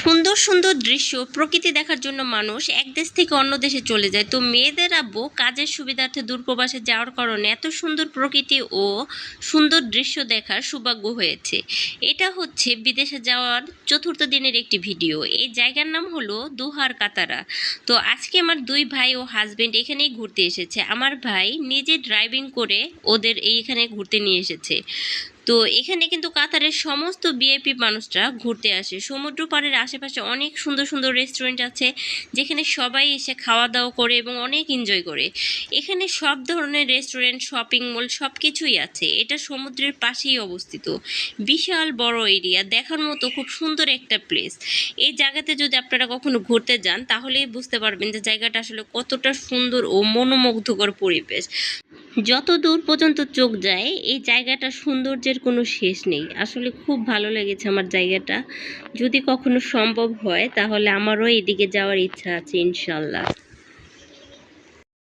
সুন্দর সুন্দর দৃশ্য প্রকৃতি দেখার জন্য মানুষ এক দেশ থেকে অন্য দেশে চলে যায়। তো মেয়েদের আব্বু কাজের সুবিধার্থে দূরপ্রবাসে যাওয়ার কারণে এত সুন্দর প্রকৃতি ও সুন্দর দৃশ্য দেখার সৌভাগ্য হয়েছে। এটা হচ্ছে বিদেশে যাওয়ার চতুর্থ দিনের একটি ভিডিও। এই জায়গার নাম হলো দোহার কাতারা। তো আজকে আমার দুই ভাই ও হাজবেন্ড এখানেই ঘুরতে এসেছে। আমার ভাই নিজে ড্রাইভিং করে ওদের এইখানে ঘুরতে নিয়ে এসেছে। তো এখানে কিন্তু কাতারের সমস্ত ভিআইপি মানুষরা ঘুরতে আসে। সমুদ্র পাড়ের আশেপাশে অনেক সুন্দর সুন্দর রেস্টুরেন্ট আছে, যেখানে সবাই এসে খাওয়া দাওয়া করে এবং অনেক এনজয় করে। এখানে সব ধরনের রেস্টুরেন্ট, শপিং মল সব কিছুই আছে। এটা সমুদ্রের পাশেই অবস্থিত। বিশাল বড় এরিয়া, দেখার মতো খুব সুন্দর একটা প্লেস। এই জায়গাতে যদি আপনারা কখনো ঘুরতে যান তাহলেই বুঝতে পারবেন যে জায়গাটা আসলে কতটা সুন্দর ও মনোমুগ্ধকর পরিবেশ। যত দূর পর্যন্ত চোখ যায় এই জায়গাটা সৌন্দর্যের কোনো শেষ নেই। আসলে খুব ভালো লেগেছে আমার জায়গাটা। যদি কখনো সম্ভব হয় তাহলে আমারও এদিকে যাওয়ার ইচ্ছা আছে ইনশাল্লাহ।